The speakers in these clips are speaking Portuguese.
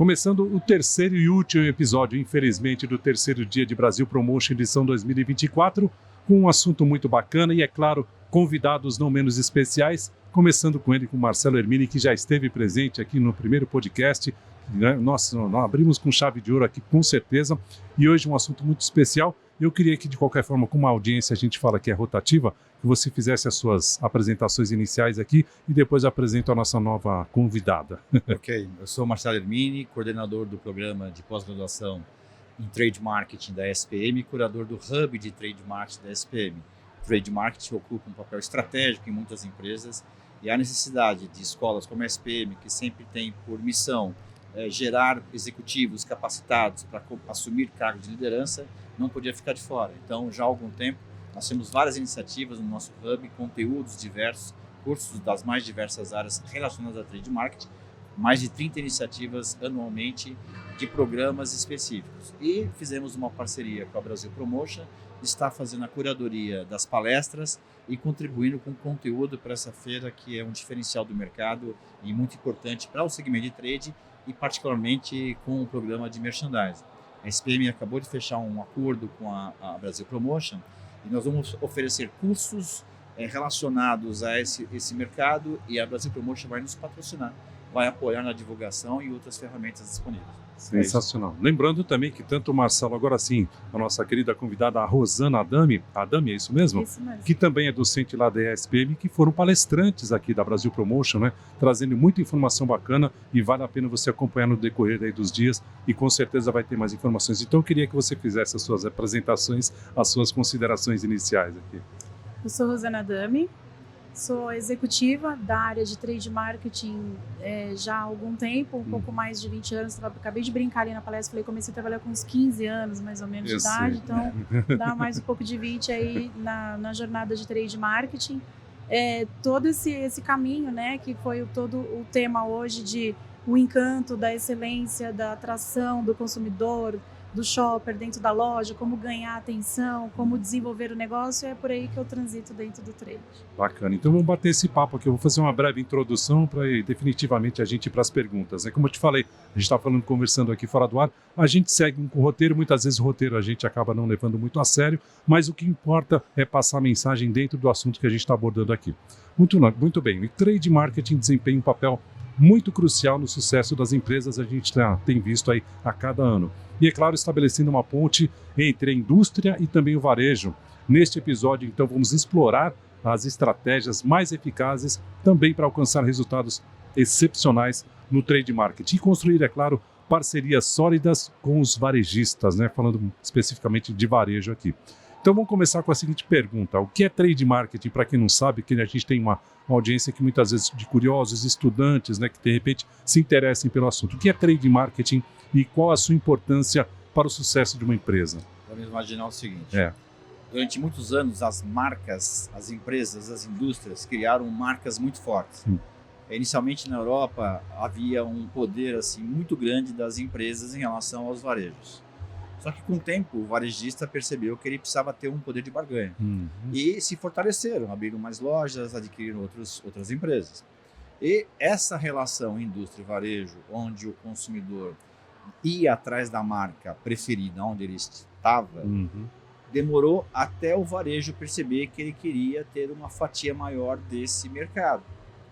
Começando o terceiro e último episódio, infelizmente, do terceiro dia de Brasil Promotion edição 2024, com um assunto muito bacana e, é claro, convidados não menos especiais, começando com ele, com Marcelo Hermini, que já esteve presente aqui no primeiro podcast. Nós abrimos com chave de ouro aqui, com certeza, e hoje um assunto muito especial. Eu queria que, de qualquer forma, com uma audiência, a gente fala que é rotativa, que você fizesse as suas apresentações iniciais aqui e depois apresento a nossa nova convidada. Ok, eu sou Marcelo Hermini, coordenador do programa de pós-graduação em Trade Marketing da SPM e curador do Hub de Trade Marketing da SPM. Trade Marketing ocupa um papel estratégico em muitas empresas e há necessidade de escolas como a SPM, que sempre tem por missão gerar executivos capacitados para assumir cargos de liderança, não podia ficar de fora. Então, já há algum tempo, nós temos várias iniciativas no nosso Hub, conteúdos diversos, cursos das mais diversas áreas relacionadas a Trade Marketing, mais de 30 iniciativas anualmente de programas específicos. E fizemos uma parceria com a Brasil Promotion, está fazendo a curadoria das palestras e contribuindo com conteúdo para essa feira, que é um diferencial do mercado e muito importante para o segmento de trade e particularmente com o programa de merchandising. A SPM acabou de fechar um acordo com a Brasil Promotion e nós vamos oferecer cursos relacionados a esse mercado e a Brasil Promotion vai nos patrocinar, vai apoiar na divulgação e outras ferramentas disponíveis. Sensacional. Lembrando também que tanto o Marcelo, agora sim, a nossa querida convidada, a Rosana Adami, é isso mesmo? Isso mesmo. Que também é docente lá da ESPM, que foram palestrantes aqui da Brasil Promotion, né? Trazendo muita informação bacana e vale a pena você acompanhar no decorrer aí dos dias e com certeza vai ter mais informações. Então eu queria que você fizesse as suas apresentações, as suas considerações iniciais aqui. Eu sou Rosana Adami, sou executiva da área de Trade Marketing já há algum tempo, um pouco mais de 20 anos. Acabei de brincar ali na palestra, falei, comecei a trabalhar com uns 15 anos, mais ou menos, de idade. Então, dá mais um pouco de 20 aí na jornada de Trade Marketing. Todo esse caminho, né, que foi todo o tema hoje de o encanto da excelência, da atração do consumidor, do shopper dentro da loja, como ganhar atenção, como desenvolver o negócio, é por aí que eu transito dentro do trade. Bacana, então vamos bater esse papo aqui, eu vou fazer uma breve introdução para definitivamente a gente ir para as perguntas. Como eu te falei, a gente está conversando aqui fora do ar, a gente segue um roteiro, muitas vezes o roteiro a gente acaba não levando muito a sério, mas o que importa é passar a mensagem dentro do assunto que a gente está abordando aqui. Muito bem, o trade marketing desempenha um papel muito crucial no sucesso das empresas, a gente tem visto aí a cada ano. E, é claro, estabelecendo uma ponte entre a indústria e também o varejo. Neste episódio, então, vamos explorar as estratégias mais eficazes também para alcançar resultados excepcionais no trade marketing e construir, é claro, parcerias sólidas com os varejistas, né? Falando especificamente de varejo aqui. Então vamos começar com a seguinte pergunta: o que é trade marketing? Para quem não sabe, que a gente tem uma audiência que muitas vezes de curiosos, estudantes, né, que de repente se interessem pelo assunto. O que é trade marketing e qual a sua importância para o sucesso de uma empresa? Vamos imaginar o seguinte: durante muitos anos as marcas, as empresas, as indústrias criaram marcas muito fortes. Inicialmente na Europa havia um poder assim muito grande das empresas em relação aos varejos. Só que com o tempo o varejista percebeu que ele precisava ter um poder de barganha. E se fortaleceram, abriram mais lojas, adquiriram outras empresas. E essa relação indústria e varejo, onde o consumidor ia atrás da marca preferida, onde ele estava, demorou até o varejo perceber que ele queria ter uma fatia maior desse mercado.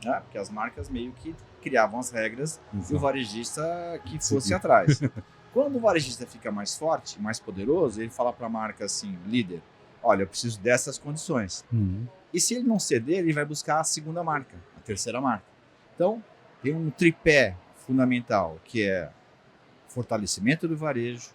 Né? Porque as marcas meio que criavam as regras e o varejista que fosse atrás. Quando o varejista fica mais forte, mais poderoso, ele fala para a marca assim, líder, olha, eu preciso dessas condições. E se ele não ceder, ele vai buscar a segunda marca, a terceira marca. Então, tem um tripé fundamental, que é fortalecimento do varejo,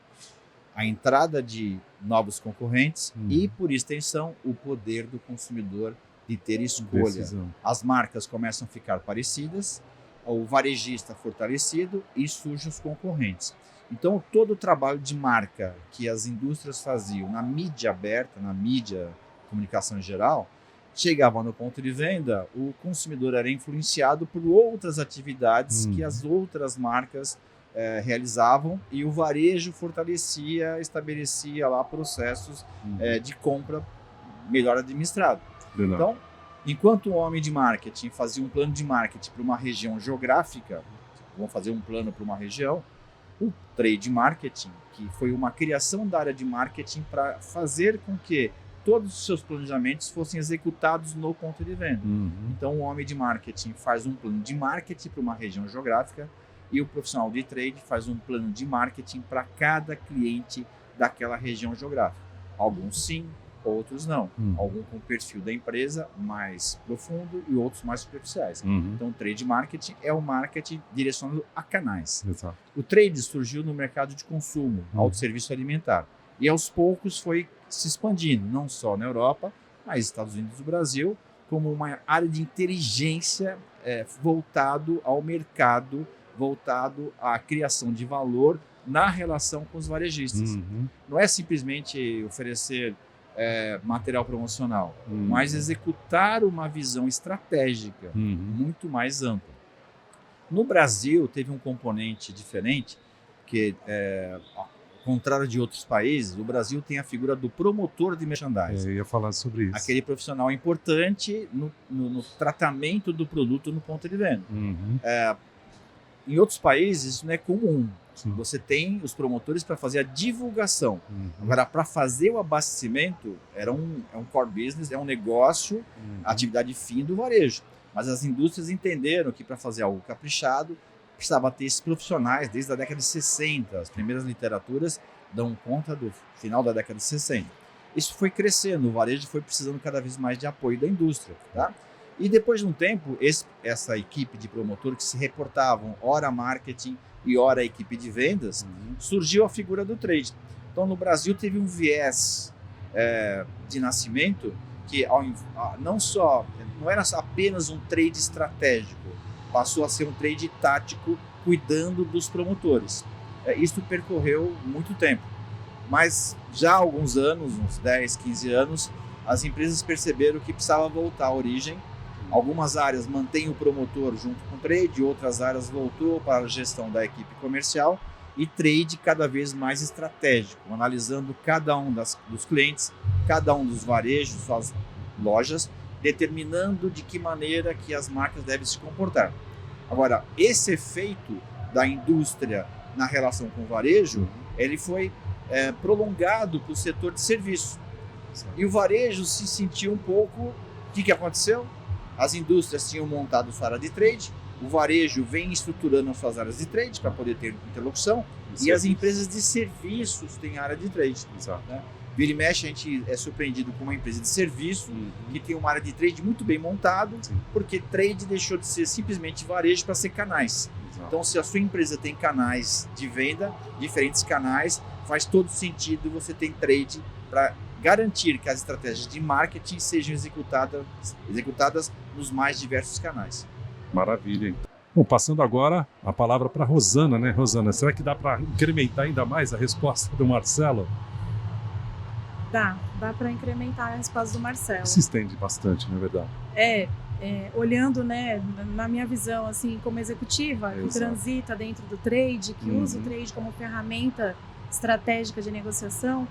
a entrada de novos concorrentes e, por extensão, o poder do consumidor de ter escolha. As marcas começam a ficar parecidas, o varejista fortalecido e surgem os concorrentes. Então, todo o trabalho de marca que as indústrias faziam na mídia aberta, na mídia, comunicação em geral, chegava no ponto de venda, o consumidor era influenciado por outras atividades que as outras marcas realizavam e o varejo fortalecia, estabelecia lá processos de compra melhor administrado. Então, enquanto o homem de marketing fazia um plano de marketing para uma região geográfica, vamos fazer um plano para uma região, O trade marketing, que foi uma criação da área de marketing para fazer com que todos os seus planejamentos fossem executados no ponto de venda. Então, o homem de marketing faz um plano de marketing para uma região geográfica e o profissional de trade faz um plano de marketing para cada cliente daquela região geográfica. Alguns sim, outros não. Alguns com o perfil da empresa mais profundo e outros mais superficiais. Então, o trade marketing é o marketing direcionado a canais. Exato. O trade surgiu no mercado de consumo, autosserviço alimentar. E aos poucos foi se expandindo, não só na Europa, mas Estados Unidos e no Brasil, como uma área de inteligência voltado ao mercado, voltado à criação de valor na relação com os varejistas. Não é simplesmente oferecer material promocional, mas executar uma visão estratégica muito mais ampla. No Brasil, teve um componente diferente, que ao contrário de outros países, o Brasil tem a figura do promotor de merchandising. Eu ia falar sobre isso. Aquele profissional importante no tratamento do produto no ponto de venda. Em outros países, isso não é comum. Sim. Você tem os promotores para fazer a divulgação. Agora, para fazer o abastecimento, é um core business, é um negócio, atividade fim do varejo. Mas as indústrias entenderam que para fazer algo caprichado, precisava ter esses profissionais desde a década de 60. As primeiras literaturas dão conta do final da década de 60. Isso foi crescendo, o varejo foi precisando cada vez mais de apoio da indústria. Tá? E depois de um tempo, essa equipe de promotor que se reportavam, ora marketing e ora a equipe de vendas, surgiu a figura do trade. Então, no Brasil, teve um viés de nascimento que não era apenas um trade estratégico, passou a ser um trade tático cuidando dos promotores. Isso percorreu muito tempo. Mas já há alguns anos, uns 10, 15 anos, as empresas perceberam que precisava voltar à origem. Algumas áreas mantêm o promotor junto com o trade, outras áreas voltou para a gestão da equipe comercial e trade cada vez mais estratégico, analisando cada um dos clientes, cada um dos varejos, suas lojas, determinando de que maneira que as marcas devem se comportar. Agora, esse efeito da indústria na relação com o varejo, ele foi prolongado para o setor de serviço. E o varejo se sentiu um pouco... O que aconteceu? As indústrias tinham montado sua área de trade, o varejo vem estruturando as suas áreas de trade para poder ter interlocução, e as empresas de serviços têm área de trade. Né? Vira e mexe, a gente é surpreendido com uma empresa de serviço que tem uma área de trade muito bem montado, porque trade deixou de ser simplesmente varejo para ser canais. Então, se a sua empresa tem canais de venda, diferentes canais, faz todo sentido você ter trade para garantir que as estratégias de marketing sejam executadas nos mais diversos canais. Maravilha, hein? Bom, passando agora a palavra para a Rosana, né? Rosana, será que dá para incrementar ainda mais a resposta do Marcelo? Dá para incrementar a resposta do Marcelo. Se estende bastante, na verdade. Olhando, né, na minha visão, assim, como executiva, que transita dentro do trade, que usa o trade como ferramenta estratégica de negociação,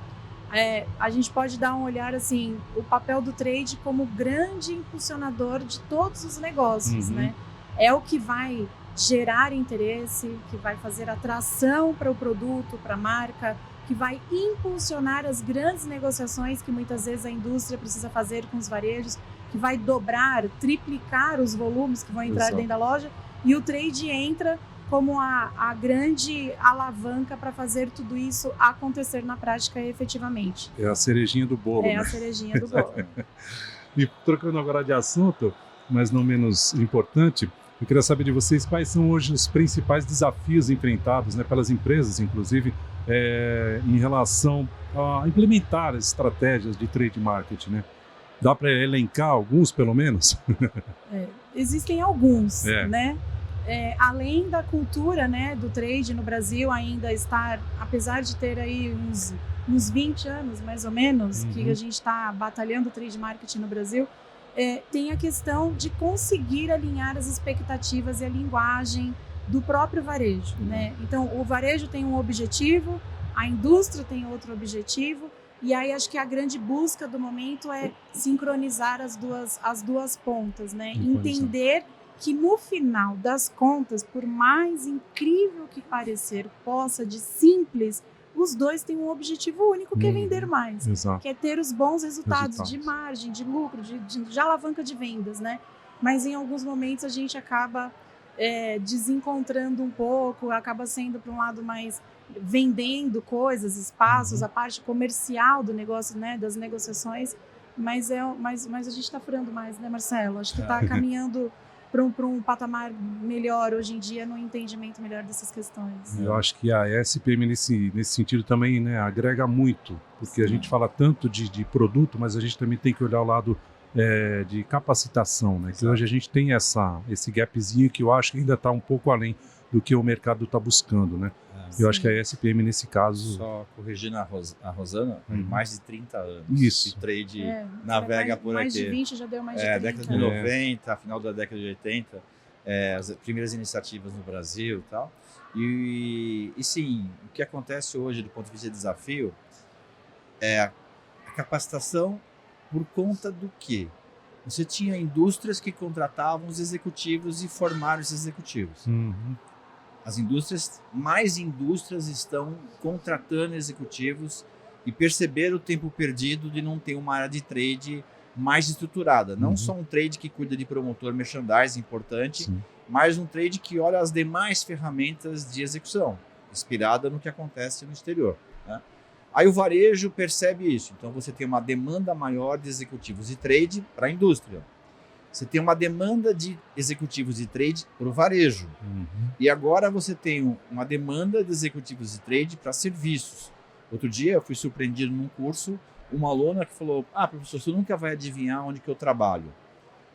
a gente pode dar um olhar, assim, o papel do trade como grande impulsionador de todos os negócios, né? É o que vai gerar interesse, que vai fazer atração para o produto, para a marca, que vai impulsionar as grandes negociações que muitas vezes a indústria precisa fazer com os varejos, que vai dobrar, triplicar os volumes que vão entrar dentro da loja, e o trade entra como a grande alavanca para fazer tudo isso acontecer na prática efetivamente. É a cerejinha do bolo. A cerejinha do bolo. E trocando agora de assunto, mas não menos importante, eu queria saber de vocês quais são hoje os principais desafios enfrentados, né, pelas empresas, inclusive, em relação a implementar as estratégias de trade marketing, né? Dá para elencar alguns, pelo menos? Existem alguns, né? Além da cultura, né, do trade no Brasil ainda estar, apesar de ter aí uns 20 anos, mais ou menos, que a gente está batalhando o trade marketing no Brasil, tem a questão de conseguir alinhar as expectativas e a linguagem do próprio varejo, né? Então, o varejo tem um objetivo, a indústria tem outro objetivo, e aí acho que a grande busca do momento é sincronizar as duas pontas, né? Entender que no final das contas, por mais incrível que parecer possa, de simples, os dois têm um objetivo único, que é vender mais. Exato. Que é ter os bons resultados de margem, de lucro, de alavanca de vendas, né? Mas em alguns momentos a gente acaba desencontrando um pouco, acaba sendo para um lado mais vendendo coisas, espaços, a parte comercial do negócio, né, das negociações, mas a gente está furando mais, né, Marcelo? Acho que está caminhando para um patamar melhor hoje em dia, no entendimento melhor dessas questões. Eu acho que a SPM nesse sentido também, né, agrega muito, porque a gente fala tanto de produto, mas a gente também tem que olhar o lado de capacitação, né? Que hoje a gente tem esse gapzinho que eu acho que ainda está um pouco além do que o mercado está buscando, né? Eu acho que a SPM nesse caso... Só corrigindo a Rosana, mais de 30 anos Isso. de trade navega por aqui. Mais de 20 já deu mais de 30. Década de 90, final da década de 80, as primeiras iniciativas no Brasil e tal. E sim, o que acontece hoje do ponto de vista de desafio é a capacitação por conta do quê? Você tinha indústrias que contratavam os executivos e formaram os executivos. Mais indústrias estão contratando executivos e perceberam o tempo perdido de não ter uma área de trade mais estruturada. Não só um trade que cuida de promotor merchandising importante, mas um trade que olha as demais ferramentas de execução, inspirada no que acontece no exterior, né? Aí o varejo percebe isso. Então você tem uma demanda maior de executivos de trade para a indústria. Você tem uma demanda de executivos de trade para o varejo. E agora você tem uma demanda de executivos de trade para serviços. Outro dia eu fui surpreendido num curso, uma aluna que falou: professor, você nunca vai adivinhar onde que eu trabalho.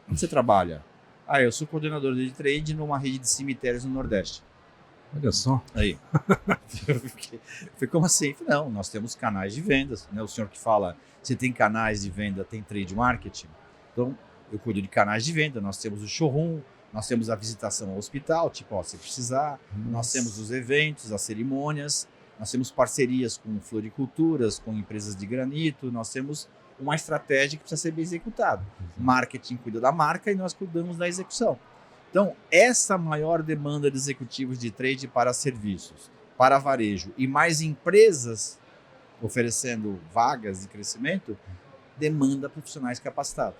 Onde você trabalha? Eu sou coordenador de trade numa rede de cemitérios no Nordeste. Olha só. Aí. Foi como assim? Não, nós temos canais de vendas, né? O senhor que fala, você tem canais de venda, tem trade marketing. Então, eu cuido de canais de venda, nós temos o showroom, nós temos a visitação ao hospital, se precisar, nós temos os eventos, as cerimônias, nós temos parcerias com floriculturas, com empresas de granito, nós temos uma estratégia que precisa ser bem executada. Marketing cuida da marca e nós cuidamos da execução. Então, essa maior demanda de executivos de trade para serviços, para varejo e mais empresas oferecendo vagas de crescimento, demanda profissionais capacitados.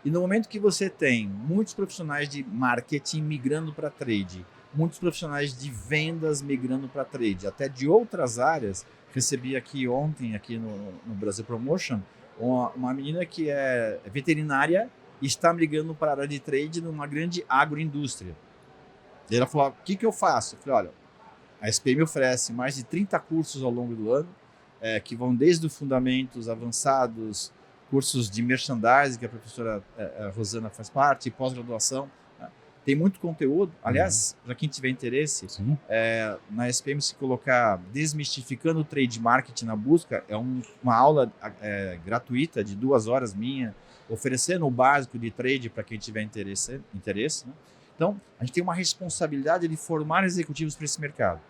E no momento que você tem muitos profissionais de marketing migrando para trade, muitos profissionais de vendas migrando para trade, até de outras áreas, recebi aqui ontem, aqui no Brasil Promotion, uma menina que é veterinária e está migrando para a área de trade numa grande agroindústria. E ela falou: o que eu faço? Eu falei: olha, a SPM oferece mais de 30 cursos ao longo do ano, que vão desde os fundamentos avançados, cursos de merchandising, que a professora Rosana faz parte, pós-graduação. Tem muito conteúdo. Aliás, para quem tiver interesse, na SPM, se colocar Desmistificando o Trade Marketing na Busca, é uma aula gratuita de 2 horas minha, oferecendo o básico de trade para quem tiver interesse, né? Então, a gente tem uma responsabilidade de formar executivos para esse mercado.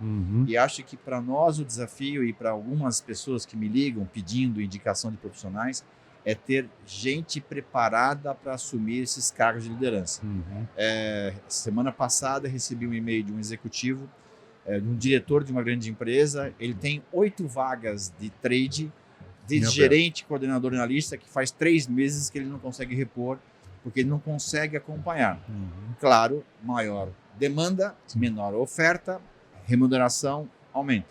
E acho que para nós o desafio, e para algumas pessoas que me ligam pedindo indicação de profissionais, é ter gente preparada para assumir esses cargos de liderança. Semana passada recebi um e-mail de um executivo, de um diretor de uma grande empresa. Ele tem 8 vagas de trade, de gerente, coordenador, analista, que faz 3 meses que ele não consegue repor, porque ele não consegue acompanhar. Claro, maior demanda, menor oferta, remuneração aumenta.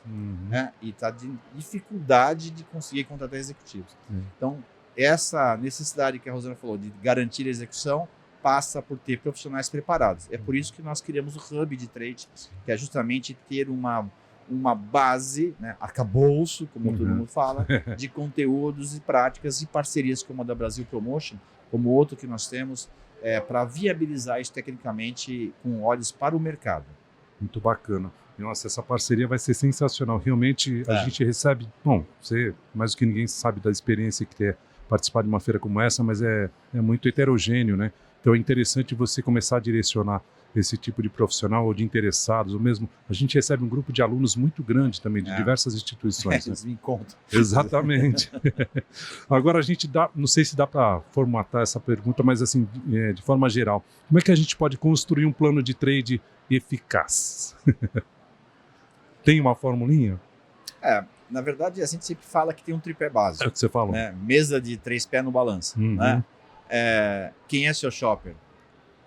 Né? E está de dificuldade de conseguir contratar executivos. Então, essa necessidade que a Rosana falou de garantir a execução passa por ter profissionais preparados. É por isso que nós criamos o Hub de Trade, que é justamente ter uma base, né, arcabouço, como todo mundo fala, de conteúdos e práticas e parcerias como a da Brasil Promotion, como outro que nós temos, para viabilizar isso tecnicamente com olhos para o mercado. Muito bacana. Nossa, essa parceria vai ser sensacional. Realmente a gente recebe... Bom, você mais do que ninguém sabe da experiência que é participar de uma feira como essa, mas é muito heterogêneo, né? Então é interessante você começar a direcionar esse tipo de profissional ou de interessados, ou mesmo a gente recebe um grupo de alunos muito grande também, de diversas instituições. Eles me encontram. Exatamente. Agora a gente não sei se dá para formatar essa pergunta, mas assim, de forma geral, como é que a gente pode construir um plano de trade eficaz? Tem uma formulinha? Na verdade, a gente sempre fala que tem um tripé básico. É o que você falou. Né? Mesa de 3 pés no balanço. Né? Quem é seu shopper?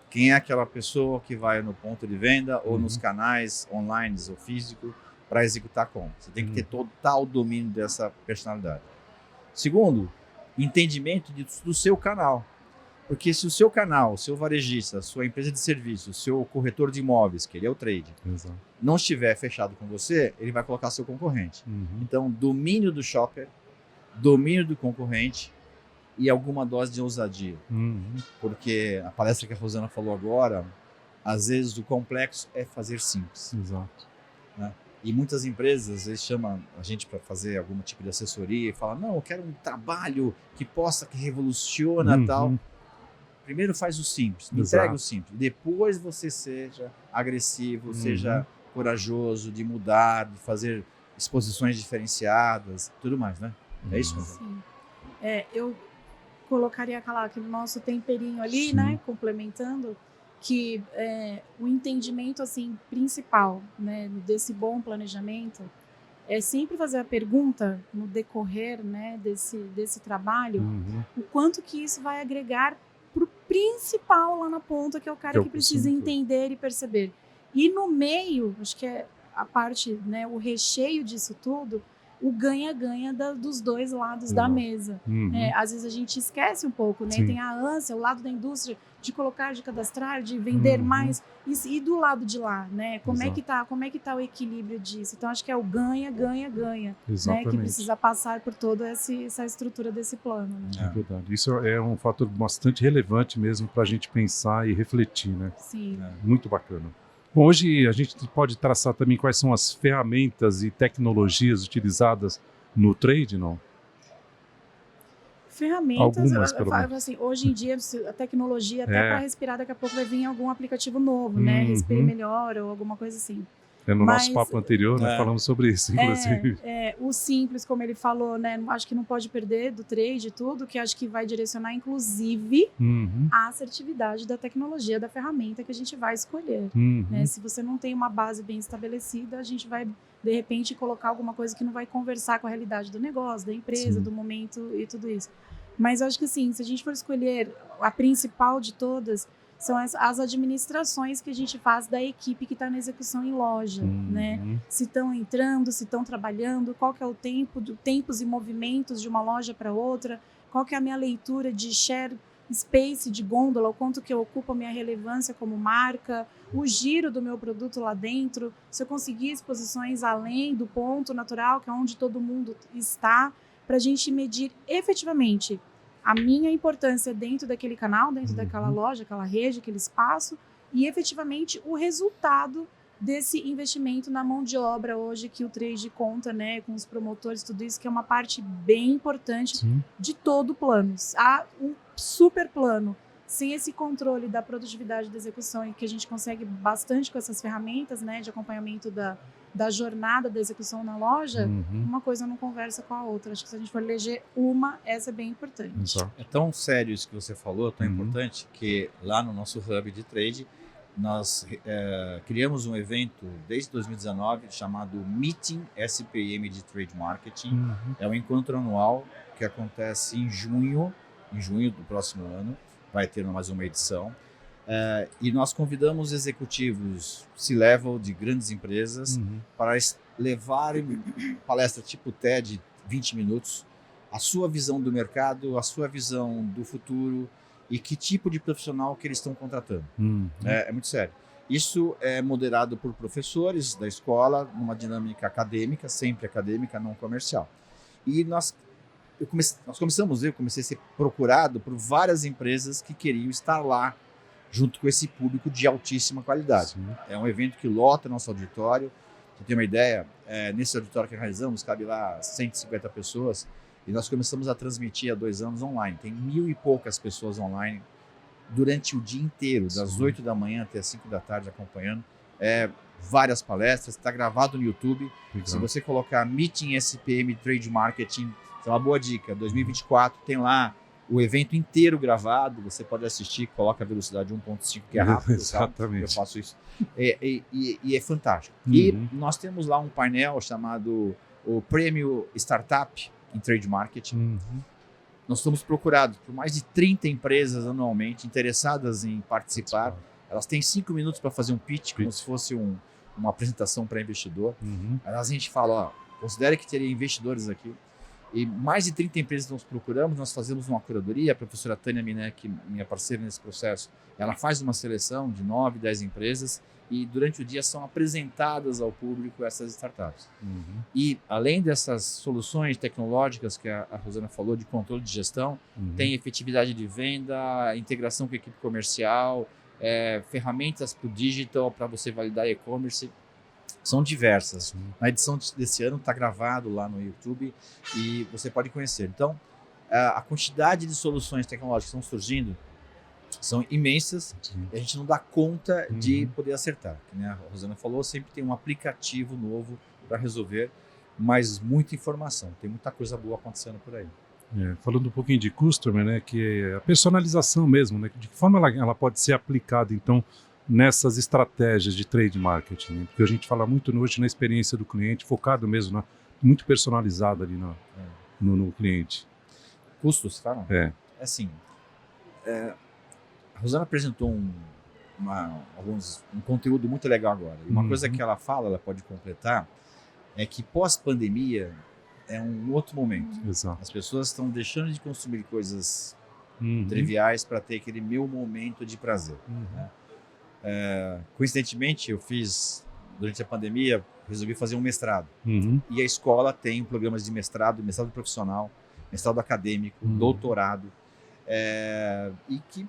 Quem é aquela pessoa que vai no ponto de venda ou nos canais online ou físico para executar a compra? Você tem que ter total domínio dessa personalidade. Segundo, entendimento do seu canal. Porque se o seu canal, o seu varejista, a sua empresa de serviço, o seu corretor de imóveis, que ele é o trade, não estiver fechado com você, ele vai colocar seu concorrente. Então, domínio do shopper, domínio do concorrente e alguma dose de ousadia. Porque a palestra que a Rosana falou agora, às vezes o complexo é fazer simples. Exato. Né? E muitas empresas, às vezes, chamam a gente para fazer algum tipo de assessoria e falam, não, eu quero um trabalho que revoluciona tal. Primeiro faz o simples, entrega o simples. Depois você seja agressivo, seja corajoso de mudar, de fazer exposições diferenciadas, tudo mais, né? É isso? Sim. Eu colocaria aquele nosso temperinho ali, né? Complementando, que o entendimento assim, principal, né, desse bom planejamento é sempre fazer a pergunta no decorrer, né, desse trabalho, o quanto que isso vai agregar para o principal lá na ponta, que é o cara que precisa entender e perceber. E no meio, acho que é a parte, né, o recheio disso tudo, o ganha-ganha dos dois lados da mesa. Às vezes a gente esquece um pouco, né? Tem a ânsia, o lado da indústria de colocar, de cadastrar, de vender mais, e do lado de lá, né? Como é que tá o equilíbrio disso? Então acho que é o ganha-ganha-ganha, né? Que precisa passar por toda essa estrutura desse plano. Né? É verdade. Isso é um fator bastante relevante mesmo para a gente pensar e refletir, né? Sim. Muito bacana. Bom, hoje a gente pode traçar também quais são as ferramentas e tecnologias utilizadas no trade, não? Ferramentas, algumas, pelo menos. Assim, hoje em dia a tecnologia até para respirar daqui a pouco vai vir algum aplicativo novo, né? Respire melhor ou alguma coisa assim. No nosso papo anterior, né, falamos sobre isso, inclusive. O simples, como ele falou, né, acho que não pode perder do trade tudo, que acho que vai direcionar, inclusive, a assertividade da tecnologia, da ferramenta que a gente vai escolher. Né? Se você não tem uma base bem estabelecida, a gente vai, de repente, colocar alguma coisa que não vai conversar com a realidade do negócio, da empresa, do momento e tudo isso. Mas eu acho que, assim, se a gente for escolher a principal de todas, são as administrações que a gente faz da equipe que está na execução em loja, né? Se estão entrando, se estão trabalhando, qual que é o tempos e movimentos de uma loja para outra, qual que é a minha leitura de share space de gôndola, o quanto que eu ocupo a minha relevância como marca, o giro do meu produto lá dentro, se eu conseguir exposições além do ponto natural, que é onde todo mundo está, para a gente medir efetivamente a minha importância dentro daquele canal, dentro daquela loja, aquela rede, aquele espaço, e efetivamente o resultado desse investimento na mão de obra hoje que o trade conta, né, com os promotores, tudo isso, que é uma parte bem importante de todo o plano. Há um super plano, sem esse controle da produtividade da execução, e que a gente consegue bastante com essas ferramentas, né, de acompanhamento da jornada da execução na loja, uma coisa não conversa com a outra. Acho que se a gente for eleger essa é bem importante. Exato. É tão sério isso que você falou, tão importante, que lá no nosso hub de trade, nós criamos um evento desde 2019 chamado Meeting SPM de Trade Marketing. É um encontro anual que acontece em junho do próximo ano. Vai ter mais uma edição. E nós convidamos executivos C-level de grandes empresas para levarem palestra tipo TED, 20 minutos, a sua visão do mercado, a sua visão do futuro e que tipo de profissional que eles estão contratando. É muito sério. Isso é moderado por professores da escola, numa dinâmica acadêmica, sempre acadêmica, não comercial. E eu comecei a ser procurado por várias empresas que queriam estar lá junto com esse público de altíssima qualidade. É um evento que lota nosso auditório. Você tem uma ideia, nesse auditório que realizamos, cabe lá 150 pessoas, e nós começamos a transmitir há 2 anos online. Tem 1.000 e poucas pessoas online durante o dia inteiro, das 8 da manhã até as 5 da tarde acompanhando. Várias palestras, está gravado no YouTube. Legal. Se você colocar Meeting SPM Trade Marketing, é uma boa dica. 2024 tem lá o evento inteiro gravado, você pode assistir, coloca a velocidade 1.5, que é rápido. Exatamente. Eu faço isso. E é fantástico. E nós temos lá um painel chamado o Prêmio Startup em Trade Marketing. Nós somos procurados por mais de 30 empresas anualmente interessadas em participar. Elas têm 5 minutos para fazer um pitch, como se fosse uma apresentação para investidor. Aí a gente fala, considere que teria investidores aqui. E mais de 30 empresas nós procuramos, nós fazemos uma curadoria. A professora Tânia Minek, minha parceira nesse processo, ela faz uma seleção de 9, 10 empresas e durante o dia são apresentadas ao público essas startups. E além dessas soluções tecnológicas que a Rosana falou, de controle de gestão, tem efetividade de venda, integração com a equipe comercial, ferramentas para o digital, para você validar e-commerce. São diversas. Na edição desse ano está gravado lá no YouTube e você pode conhecer. Então, a quantidade de soluções tecnológicas que estão surgindo são imensas e a gente não dá conta de poder acertar. Né? A Rosana falou, sempre tem um aplicativo novo para resolver, mas muita informação. Tem muita coisa boa acontecendo por aí. Falando um pouquinho de customer, né, que é a personalização mesmo, né, de que forma ela pode ser aplicada, então, nessas estratégias de trade marketing, né? Porque a gente fala muito hoje na experiência do cliente, focado mesmo, muito personalizado ali no cliente. Custos, falam? Assim, a Rosana apresentou um conteúdo muito legal agora. E uma coisa que ela fala, ela pode completar, é que pós-pandemia é um outro momento. Exato. As pessoas estão deixando de consumir coisas triviais para ter aquele meu momento de prazer. Né? Coincidentemente, eu fiz, durante a pandemia, resolvi fazer um mestrado. E a escola tem programas de mestrado profissional, mestrado acadêmico, doutorado, e que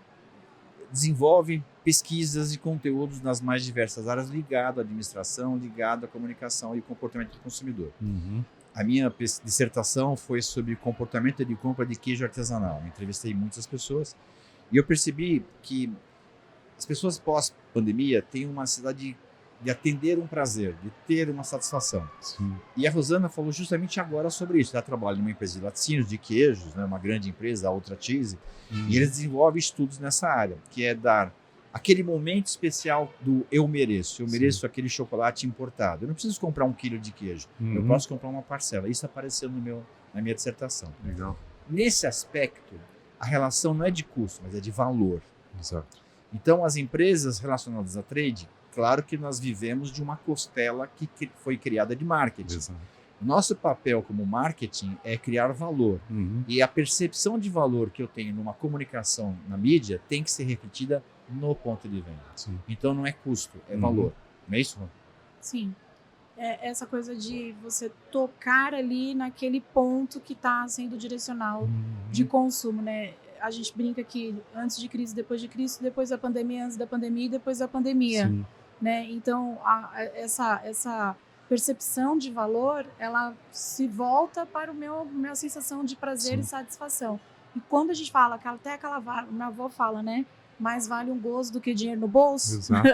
desenvolve pesquisas e conteúdos nas mais diversas áreas ligado à administração, ligado à comunicação e comportamento do consumidor. A minha dissertação foi sobre comportamento de compra de queijo artesanal. Eu entrevistei muitas pessoas e eu percebi que as pessoas pós-pandemia têm uma necessidade de atender um prazer, de ter uma satisfação. E a Rosana falou justamente agora sobre isso. Ela trabalha numa empresa de laticínios, de queijos, né, uma grande empresa, a Ultra Cheese, e eles desenvolvem estudos nessa área, que é dar aquele momento especial do eu mereço aquele chocolate importado. Eu não preciso comprar 1 quilo de queijo, eu posso comprar uma parcela. Isso apareceu na minha dissertação. Legal. Nesse aspecto, a relação não é de custo, mas é de valor. Exato. Então, as empresas relacionadas a trade, claro que nós vivemos de uma costela que foi criada de marketing. Exato. Nosso papel como marketing é criar valor. E a percepção de valor que eu tenho numa comunicação na mídia tem que ser refletida no ponto de venda. Então, não é custo, é valor. Não é isso, Ron? Sim. Essa coisa de você tocar ali naquele ponto que está sendo direcional de consumo, né? A gente brinca que antes de crise, depois da pandemia, antes da pandemia e depois da pandemia, né? Então, essa percepção de valor, ela se volta para minha sensação de prazer e satisfação. E quando a gente fala, minha avó fala, né? Mais vale um gozo do que dinheiro no bolso. Exato.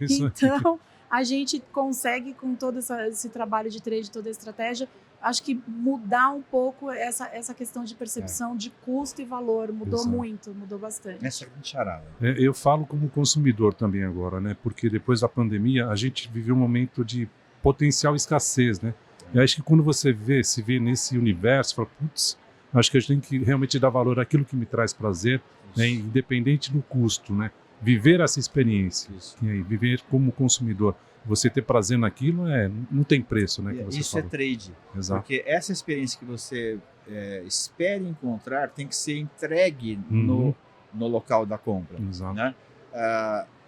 Então, a gente consegue, com todo esse trabalho de trade, toda a estratégia, acho que mudar um pouco essa questão de percepção de custo e valor. Mudou muito, mudou bastante. Essa é a charada. Eu falo como consumidor também agora, né? Porque depois da pandemia, a gente viveu um momento de potencial escassez, né? E acho que quando você se vê nesse universo, fala, putz, acho que a gente tem que realmente dar valor àquilo que me traz prazer, né? Independente do custo, né? Viver essa experiência, viver como consumidor, você ter prazer naquilo, não tem preço, né? Que você isso falou. É trade. Exato. Porque essa experiência que você espera encontrar tem que ser entregue no local da compra. Exato. Né?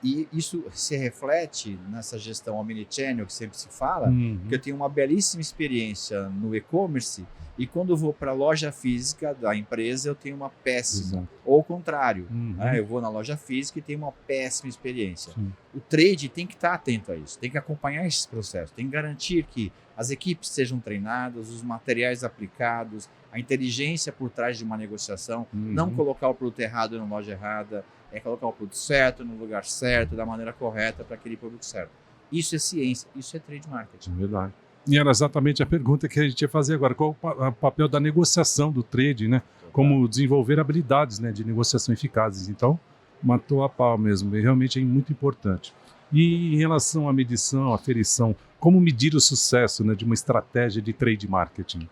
E isso se reflete nessa gestão omnichannel que sempre se fala, que eu tenho uma belíssima experiência no e-commerce e quando eu vou para a loja física da empresa eu tenho uma péssima. Exato. Ou o contrário, né? Eu vou na loja física e tenho uma péssima experiência. O trade tem que estar atento a isso, tem que acompanhar esse processo, tem que garantir que as equipes sejam treinadas, os materiais aplicados, a inteligência por trás de uma negociação, não colocar o produto errado na loja errada, É colocar o produto certo, no lugar certo, da maneira correta para aquele produto certo. Isso é ciência, isso é trade marketing. Verdade. E era exatamente a pergunta que a gente ia fazer agora. Qual o papel da negociação do trade, né? Como desenvolver habilidades, né, de negociação eficazes. Então, matou a pau mesmo. E realmente é muito importante. E em relação à medição, à aferição, como medir o sucesso, né, de uma estratégia de trade marketing?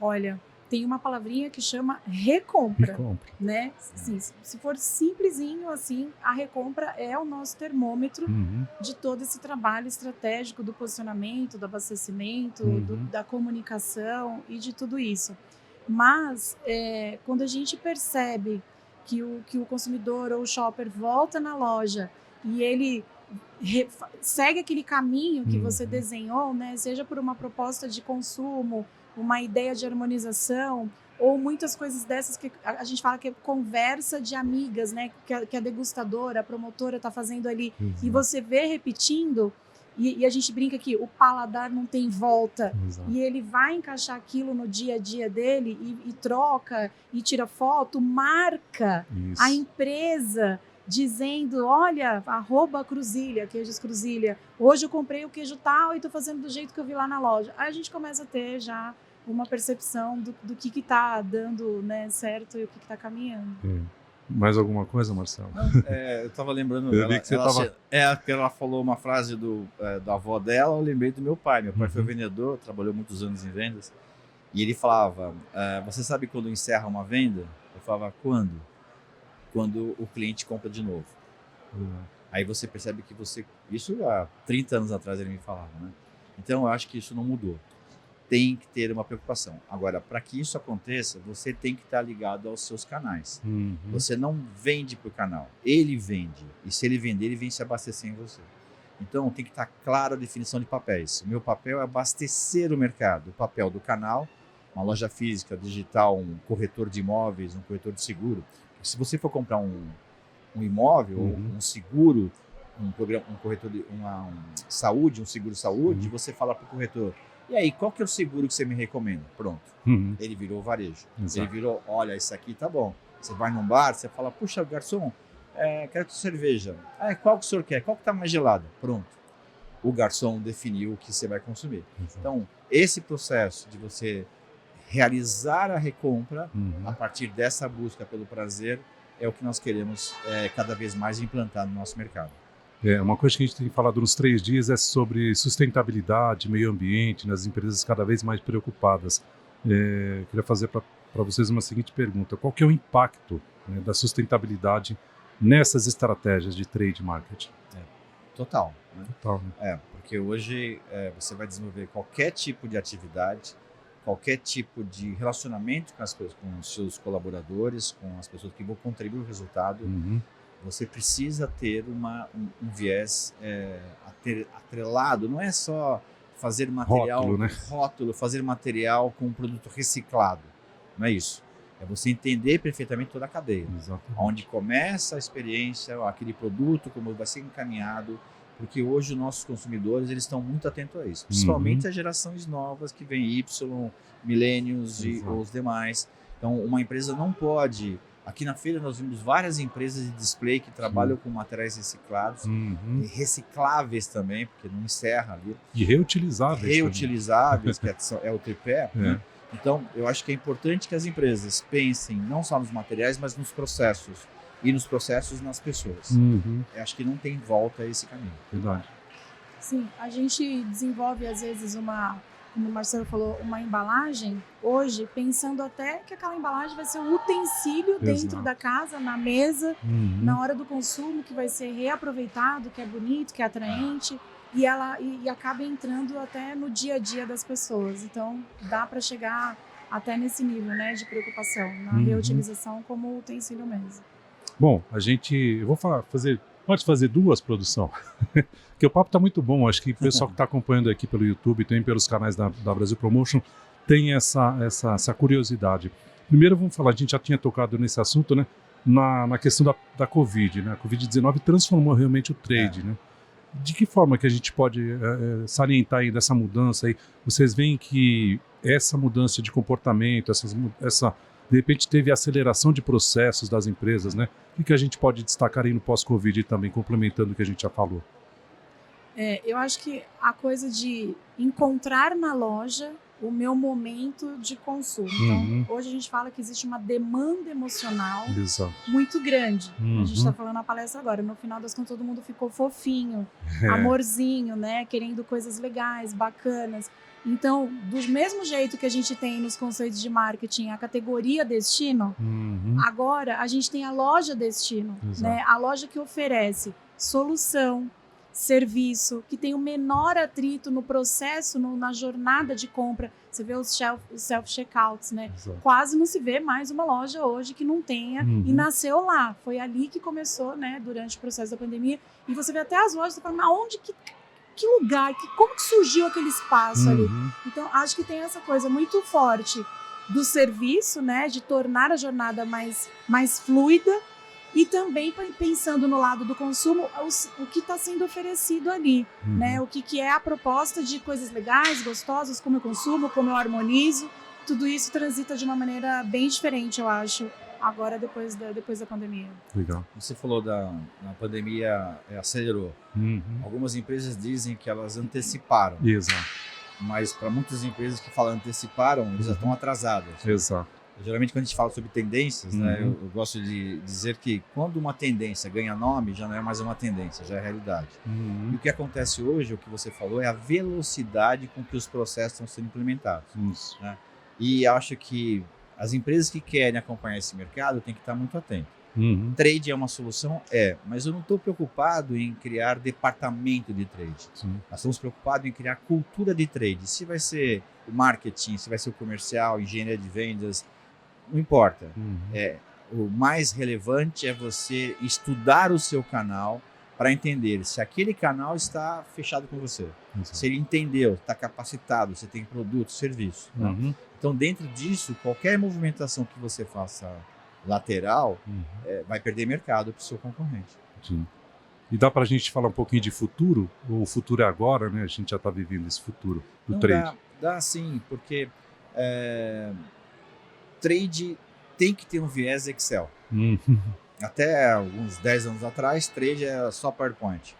Olha, tem uma palavrinha que chama recompra, né? Assim, se for simplesinho assim, a recompra é o nosso termômetro de todo esse trabalho estratégico do posicionamento, do abastecimento, da comunicação e de tudo isso. Mas quando a gente percebe que o consumidor ou o shopper volta na loja e ele segue aquele caminho que você desenhou, né? Seja por uma proposta de consumo, uma ideia de harmonização, ou muitas coisas dessas que a gente fala que é conversa de amigas, né? Que a degustadora, a promotora está fazendo ali, e você vê repetindo, e a gente brinca que o paladar não tem volta, e ele vai encaixar aquilo no dia a dia dele, e troca, e tira foto, marca a empresa, dizendo, olha, @Cruzília, queijos Cruzília, hoje eu comprei o queijo tal e estou fazendo do jeito que eu vi lá na loja. Aí a gente começa a ter já uma percepção do que está dando, né, certo e o que está caminhando. Mais alguma coisa, Marcelo? Eu estava lembrando, que ela falou uma frase da avó dela, eu lembrei do meu pai. Meu pai foi vendedor, trabalhou muitos anos em vendas, e ele falava, você sabe quando encerra uma venda? Eu falava, quando? Quando o cliente compra de novo. Aí você percebe que isso há 30 anos atrás ele me falava, né? Então eu acho que isso não mudou. Tem que ter uma preocupação. Agora, para que isso aconteça, você tem que estar ligado aos seus canais. Você não vende para o canal, ele vende. E se ele vender, ele vem se abastecer em você. Então tem que estar clara a definição de papéis. O meu papel é abastecer o mercado. O papel do canal, uma loja física, digital, um corretor de imóveis, um corretor de seguro. Se você for comprar um imóvel, ou um seguro, um corretor de saúde, um seguro saúde, você fala para o corretor, e aí, qual que é o seguro que você me recomenda? Pronto. Ele virou varejo. Ele virou, olha, isso aqui tá bom. Você vai num bar, você fala, puxa, garçom, quero cerveja. Qual que o senhor quer? Qual que tá mais gelada? Pronto. O garçom definiu o que você vai consumir. Então, esse processo de você realizar a recompra a partir dessa busca pelo prazer é o que nós queremos cada vez mais implantar no nosso mercado. Uma coisa que a gente tem falado nos 3 dias é sobre sustentabilidade, meio ambiente, nas empresas cada vez mais preocupadas. Queria fazer para vocês uma seguinte pergunta. Qual que é o impacto, né, da sustentabilidade nessas estratégias de trade marketing? Total. Né? Total, né? Porque hoje você vai desenvolver qualquer tipo de atividade, qualquer tipo de relacionamento com os seus colaboradores, com as pessoas que vão contribuir o resultado, você precisa ter um viés atrelado. Não é só fazer material, rótulo, fazer material com um produto reciclado. Não é isso. É você entender perfeitamente toda a cadeia. Exatamente. Onde começa a experiência, aquele produto, como vai ser encaminhado, porque hoje os nossos consumidores eles estão muito atentos a isso. Principalmente as gerações novas que vêm Y, millennials e os demais. Então, uma empresa não pode... Aqui na feira nós vimos várias empresas de display que trabalham com materiais reciclados, e recicláveis também, porque não encerra ali. E reutilizáveis. Que é o tripé. Né? Então, eu acho que é importante que as empresas pensem não só nos materiais, mas nos processos. E nos processos nas pessoas. Eu acho que não tem volta a esse caminho. Verdade. Sim, a gente desenvolve às vezes como o Marcelo falou, uma embalagem hoje, pensando até que aquela embalagem vai ser um utensílio dentro da casa, na mesa, na hora do consumo, que vai ser reaproveitado, que é bonito, que é atraente, e acaba entrando até no dia a dia das pessoas. Então, dá para chegar até nesse nível, né, de preocupação, na reutilização como utensílio mesmo. Bom, eu vou pode fazer 2, produção? Porque o papo está muito bom, acho que o pessoal que está acompanhando aqui pelo YouTube, também pelos canais da Brasil Promotion, tem essa curiosidade. Primeiro vamos falar, a gente já tinha tocado nesse assunto, né, na questão da Covid, né? A Covid-19 transformou realmente o trade, né? De que forma que a gente pode salientar ainda essa mudança aí? Vocês veem que essa mudança de comportamento, essa De repente teve aceleração de processos das empresas, né? O que a gente pode destacar aí no pós-Covid também, complementando o que a gente já falou? Eu acho que a coisa de encontrar na loja o meu momento de consumo. Então, hoje a gente fala que existe uma demanda emocional muito grande. A gente está falando na palestra agora. No final das contas, todo mundo ficou fofinho, amorzinho, né? Querendo coisas legais, bacanas. Então, do mesmo jeito que a gente tem nos conceitos de marketing a categoria destino, agora a gente tem a loja destino, né? A loja que oferece solução, serviço, que tem o menor atrito no processo, na jornada de compra. Você vê os self-checkouts, né? Quase não se vê mais uma loja hoje que não tenha, e nasceu lá. Foi ali que começou, né, durante o processo da pandemia. E você vê até as lojas, você fala, mas onde, que lugar, como que surgiu aquele espaço ali? Então, acho que tem essa coisa muito forte do serviço, né, de tornar a jornada mais fluida, e também pensando no lado do consumo, o que está sendo oferecido ali, né? O que é a proposta de coisas legais, gostosas, como eu consumo, como eu harmonizo. Tudo isso transita de uma maneira bem diferente, eu acho, agora depois da pandemia. Legal. Você falou da pandemia acelerou. Algumas empresas dizem que elas anteciparam. Exato. Mas para muitas empresas que falam anteciparam, eles já estão atrasadas. Exato. Geralmente, quando a gente fala sobre tendências, né, eu gosto de dizer que quando uma tendência ganha nome, já não é mais uma tendência, já é realidade. E o que acontece hoje, o que você falou, é a velocidade com que os processos estão sendo implementados. Né? E acho que as empresas que querem acompanhar esse mercado têm que estar muito atentas. Trade é uma solução? Mas eu não estou preocupado em criar departamento de trade. Nós estamos preocupados em criar cultura de trade. Se vai ser o marketing, se vai ser o comercial, engenharia de vendas, não importa. O mais relevante é você estudar o seu canal para entender se aquele canal está fechado com você. Se ele entendeu, está capacitado, você tem produto, serviço. Então, dentro disso, qualquer movimentação que você faça lateral vai perder mercado para o seu concorrente. Sim. E dá para a gente falar um pouquinho de futuro? O futuro é agora, né? A gente já está vivendo esse futuro do trade. Dá sim, porque trade tem que ter um viés Excel. Até alguns 10 anos atrás, trade era só PowerPoint.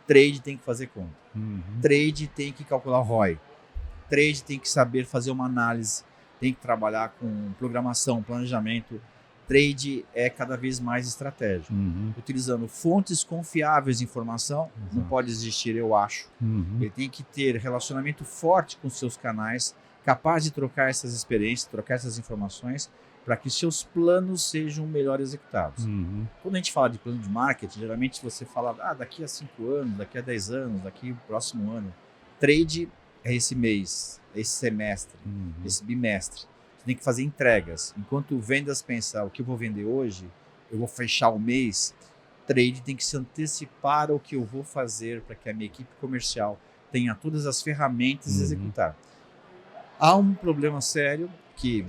Trade tem que fazer conta. Trade tem que calcular ROI. Trade tem que saber fazer uma análise, tem que trabalhar com programação, planejamento. Trade é cada vez mais estratégico. Utilizando fontes confiáveis de informação, não pode existir, eu acho. Ele tem que ter relacionamento forte com seus canais, capaz de trocar essas experiências, trocar essas informações, para que seus planos sejam melhor executados. Quando a gente fala de plano de marketing, geralmente você fala, daqui a 5 anos, daqui a 10 anos, daqui ao próximo ano. Trade é esse mês, esse semestre, esse bimestre. Você tem que fazer entregas. Enquanto vendas pensar o que eu vou vender hoje, eu vou fechar o mês, trade tem que se antecipar ao que eu vou fazer para que a minha equipe comercial tenha todas as ferramentas de executar. Há um problema sério que,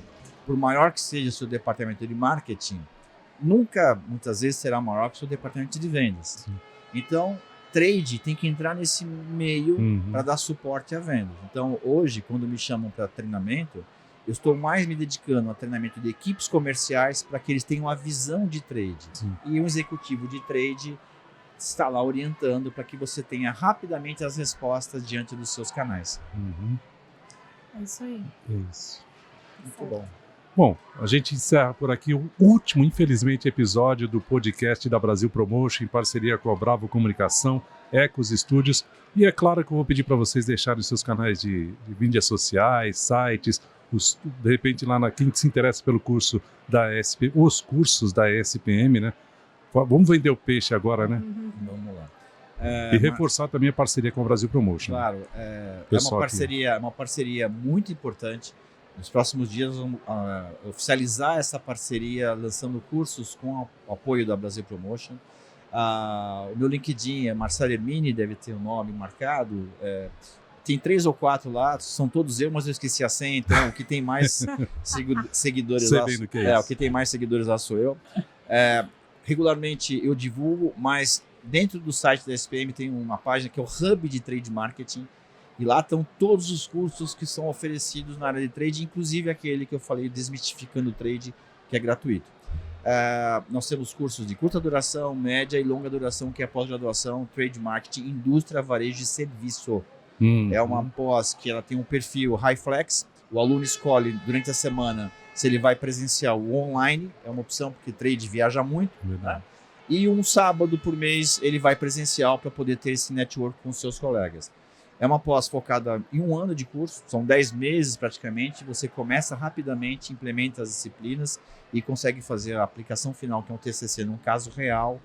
por maior que seja o seu departamento de marketing, muitas vezes será maior que o seu departamento de vendas. Então, trade tem que entrar nesse meio para dar suporte à venda. Então, hoje, quando me chamam para treinamento, eu estou mais me dedicando ao treinamento de equipes comerciais para que eles tenham a visão de trade. E um executivo de trade está lá orientando para que você tenha rapidamente as respostas diante dos seus canais. É isso aí. Isso. Muito bom. Bom, a gente encerra por aqui o último, infelizmente, episódio do podcast da Brasil Promotion, em parceria com a Bravo Comunicação, Ecos Studios. E é claro que eu vou pedir para vocês deixarem seus canais de mídias sociais, sites, de repente lá quem se interessa pelo curso da ESP, os cursos da ESPM, né? Vamos vender o peixe agora, né? Vamos lá. E reforçar também a parceria com a Brasil Promotion. Claro, é uma parceria muito importante. Nos próximos dias vamos oficializar essa parceria lançando cursos com o apoio da Brasil Promotion. O meu LinkedIn é Marcelo Hermini, deve ter o nome marcado. Tem 3 ou 4 lá, são todos eu, mas eu esqueci a senha, então o que tem mais seguidores lá o que tem mais seguidores lá sou eu. Regularmente eu divulgo, mas dentro do site da SPM tem uma página que é o Hub de Trade Marketing, E lá estão todos os cursos que são oferecidos na área de trade, inclusive aquele que eu falei, Desmistificando o Trade, que é gratuito. Nós temos cursos de curta duração, média e longa duração, que é a pós-graduação, Trade Marketing, Indústria, Varejo e Serviço. É uma pós que ela tem um perfil High Flex. O aluno escolhe durante a semana se ele vai presencial ou online, é uma opção porque trade viaja muito, né? E um sábado por mês ele vai presencial para poder ter esse network com os seus colegas. É uma pós focada em 1 ano de curso, são 10 meses praticamente, você começa rapidamente, implementa as disciplinas e consegue fazer a aplicação final, que é um TCC, num caso real,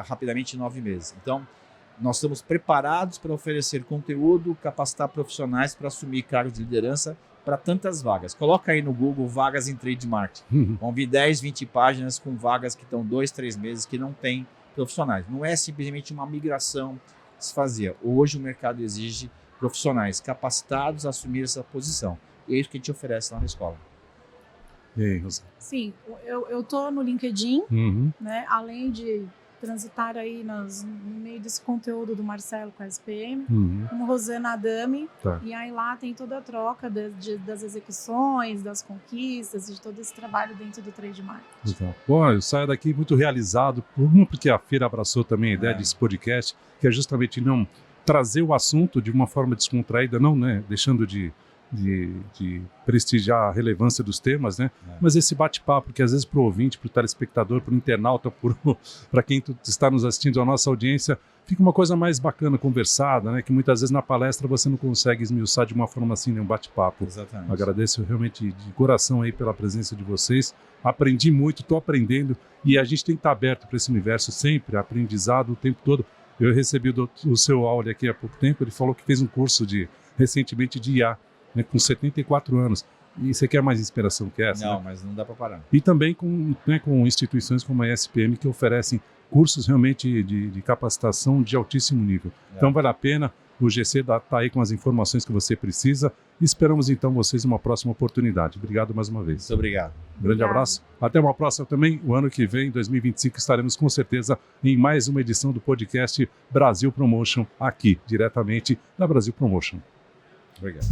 rapidamente em 9 meses. Então, nós estamos preparados para oferecer conteúdo, capacitar profissionais para assumir cargos de liderança para tantas vagas. Coloca aí no Google vagas em trade marketing. Vão vir 10, 20 páginas com vagas que estão 2, 3 meses que não tem profissionais. Não é simplesmente uma migração que se fazia. Hoje o mercado exige profissionais capacitados a assumir essa posição. E é isso que a gente oferece lá na escola. E aí, Rosana? Sim, eu tô no LinkedIn, né? Além de transitar aí no meio desse conteúdo do Marcelo com a SPM, como Rosana Adami, e aí lá tem toda a troca das execuções, das conquistas, de todo esse trabalho dentro do trade marketing. Então, bom, eu saio daqui muito realizado, porque a Feira abraçou também a ideia desse podcast, que é justamente não trazer o assunto de uma forma descontraída, não, né, deixando de prestigiar a relevância dos temas, né? Mas esse bate-papo que às vezes para o ouvinte, para o telespectador, para o internauta, para quem está nos assistindo, a nossa audiência, fica uma coisa mais bacana, conversada, né? Que muitas vezes na palestra você não consegue esmiuçar de uma forma assim, né? Um bate-papo. Exatamente. Agradeço realmente de coração aí pela presença de vocês. Aprendi muito, estou aprendendo e a gente tem que estar aberto para esse universo sempre, aprendizado o tempo todo. Eu recebi o seu Auli aqui há pouco tempo, ele falou que fez um curso recentemente de IA, né, com 74 anos. E você quer mais inspiração que essa? Não, né? mas não dá para parar. E também com instituições como a SPM que oferecem cursos realmente de capacitação de altíssimo nível. Então vale a pena, o GC está aí com as informações que você precisa. Esperamos então vocês numa próxima oportunidade. Obrigado mais uma vez. Muito obrigado. Grande abraço. Até uma próxima também. O ano que vem, 2025, estaremos com certeza em mais uma edição do podcast Brasil Promotion, aqui, diretamente da Brasil Promotion. Obrigado.